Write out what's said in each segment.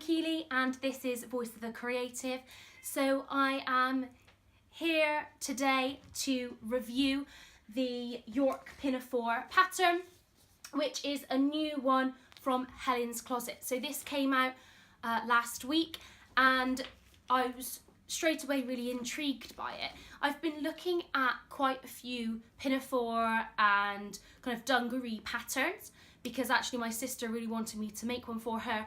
Kealy and this is Voice of the Creative. So I am here today to review the York Pinafore pattern, which is a new one from Helens Closet. So this came out last week and I was straight away really intrigued by it. I've been looking at quite a few pinafore and kind of dungaree patterns because actually my sister really wanted me to make one for her,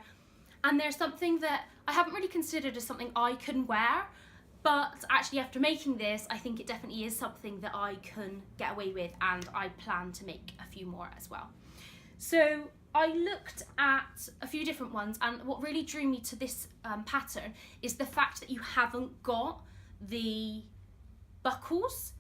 and there's something that I haven't really considered as something I can wear, but actually after making this I think it definitely is something that I can get away with, and I plan to make a few more as well. So I looked at a few different ones, and what really drew me to this pattern is the fact that you haven't got the buckles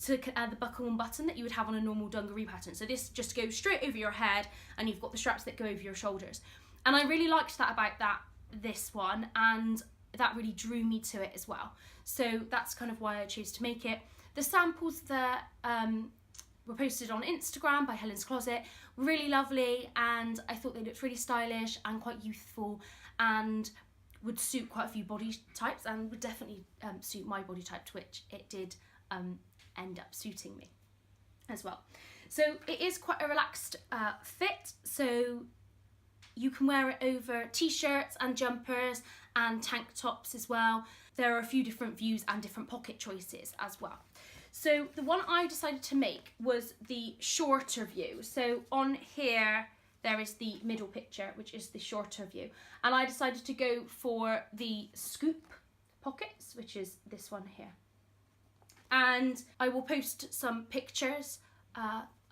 to the buckle and button that you would have on a normal dungaree pattern. So this just goes straight over your head and you've got the straps that go over your shoulders. And I really liked that about this one, and that really drew me to it as well. So that's kind of why I chose to make it. The samples that were posted on Instagram by Helens Closet were really lovely, and I thought they looked really stylish and quite youthful and would suit quite a few body types, and would definitely suit my body type, to which it did end up suiting me as well. So it is quite a relaxed fit, so you can wear it over t-shirts and jumpers and tank tops as well. There are a few different views and different pocket choices as well. So the one I decided to make was the shorter view. So on here there is the middle picture, which is the shorter view, and I decided to go for the scoop pockets, which is this one here. And I will post some pictures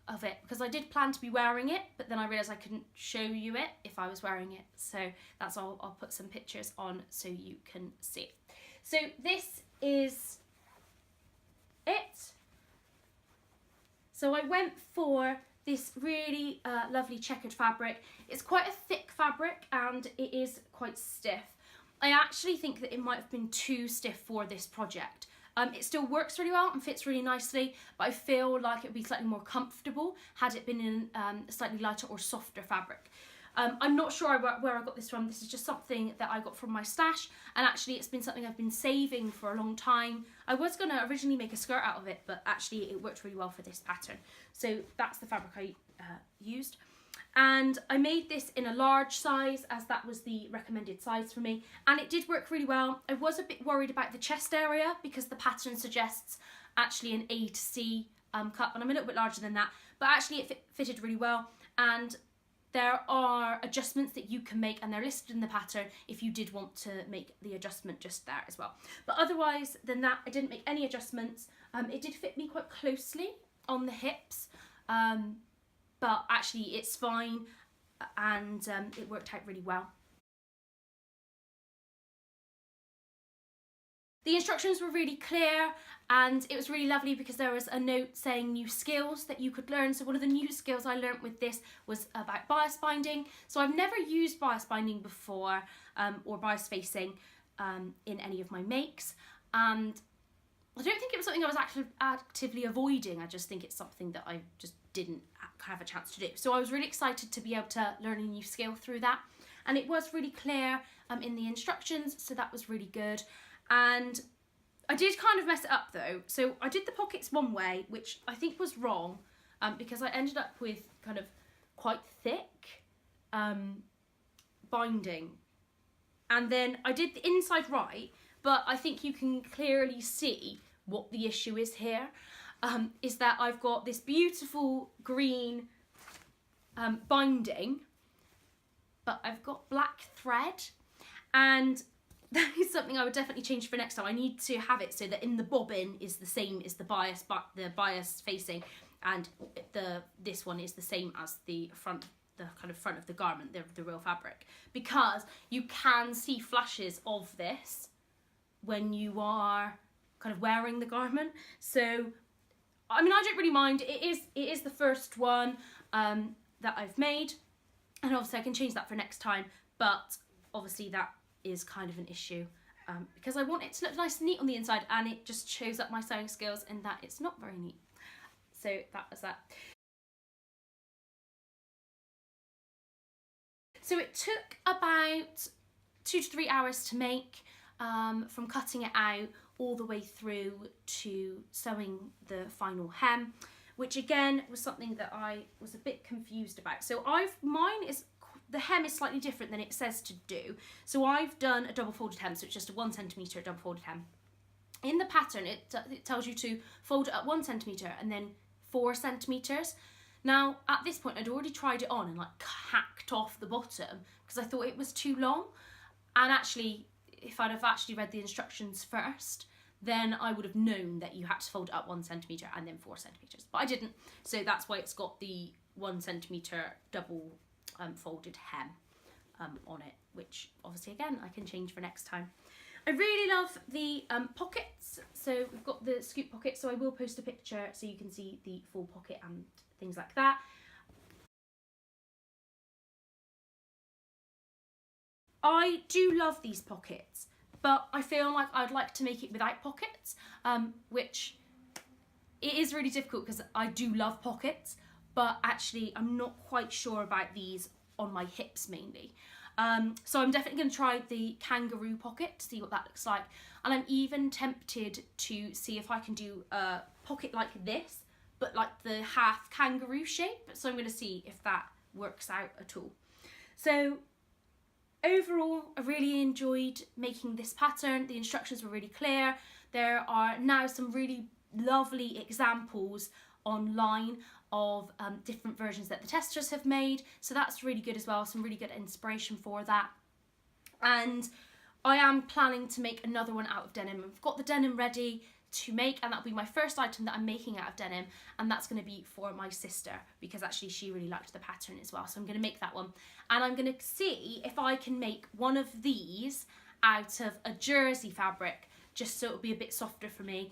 of it because I did plan to be wearing it, but then I realised I couldn't show you it if I was wearing it. So that's all. I'll put some pictures on so you can see it. So this is it. So I went for this really lovely checkered fabric. It's quite a thick fabric and it is quite stiff. I actually think that it might have been too stiff for this project. It still works really well and fits really nicely, but I feel like it would be slightly more comfortable had it been in a slightly lighter or softer fabric. I'm not sure where I got this from. This is just something that I got from my stash, and actually it's been something I've been saving for a long time. I was going to originally make a skirt out of it, but actually it worked really well for this pattern. So that's the fabric I used. And I made this in a large size as that was the recommended size for me, and it did work really well. I was a bit worried about the chest area because the pattern suggests actually an A to C cut, and I'm a little bit larger than that, but actually it fitted really well. And there are adjustments that you can make, and they're listed in the pattern if you did want to make the adjustment just there as well. But otherwise than that, I didn't make any adjustments. It did fit me quite closely on the hips, but actually it's fine, and it worked out really well. The instructions were really clear, and it was really lovely because there was a note saying new skills that you could learn. So one of the new skills I learnt with this was about bias binding. So I've never used bias binding before, or bias facing in any of my makes, and I don't think it was something I was actually actively avoiding. I just think it's something that I just didn't have a chance to do. So I was really excited to be able to learn a new skill through that, and it was really clear in the instructions, so that was really good. And I did kind of mess it up though. So I did the pockets one way, which I think was wrong, because I ended up with kind of quite thick binding, and then I did the inside right, but I think you can clearly see what the issue is here, is that I've got this beautiful green binding, but I've got black thread, and that is something I would definitely change for next time. I need to have it so that in the bobbin is the same as the bias facing, and this one is the same as the front, the kind of front of the garment, the real fabric, because you can see flashes of this when you are kind of wearing the garment. So I mean, I don't really mind. It is the first one that I've made, and obviously I can change that for next time, but obviously that is kind of an issue because I want it to look nice and neat on the inside, and it just shows up my sewing skills in that it's not very neat. So that was that. So it took about 2 to 3 hours to make, from cutting it out all the way through to sewing the final hem, which again was something that I was a bit confused about. So the hem is slightly different than it says to do. So I've done a double folded hem, so it's just a 1 centimetre double folded hem. In the pattern, it tells you to fold it at 1 centimetre and then 4 centimetres. Now, at this point, I'd already tried it on and like hacked off the bottom because I thought it was too long. And actually, if I'd have actually read the instructions first, then I would have known that you had to fold it up 1 centimetre and then 4 centimetres. But I didn't, so that's why it's got the 1 centimetre double folded hem on it, which obviously, again, I can change for next time. I really love the pockets. So we've got the scoop pocket, so I will post a picture so you can see the full pocket and things like that. I do love these pockets, but I feel like I'd like to make it without pockets, which it is really difficult because I do love pockets, but actually I'm not quite sure about these on my hips mainly. So I'm definitely going to try the kangaroo pocket to see what that looks like. And I'm even tempted to see if I can do a pocket like this, but like the half kangaroo shape. So I'm going to see if that works out at all. So overall, I really enjoyed making this pattern. The instructions were really clear. There are now some really lovely examples online of different versions that the testers have made, so that's really good as well, some really good inspiration for that. And I am planning to make another one out of denim. I've got the denim ready to make, and that'll be my first item that I'm making out of denim, and that's going to be for my sister because actually she really liked the pattern as well, so I'm going to make that one. And I'm going to see if I can make one of these out of a jersey fabric, just so it'll be a bit softer for me,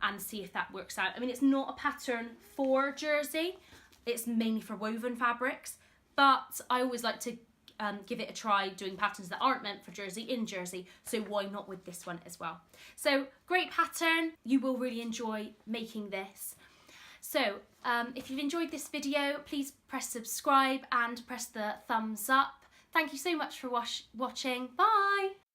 and see if that works out. I mean, it's not a pattern for jersey, it's mainly for woven fabrics, but I always like to give it a try doing patterns that aren't meant for jersey in jersey, so why not with this one as well. So great pattern, you will really enjoy making this. So if you've enjoyed this video, please press subscribe and press the thumbs up. Thank you so much for watching. Bye!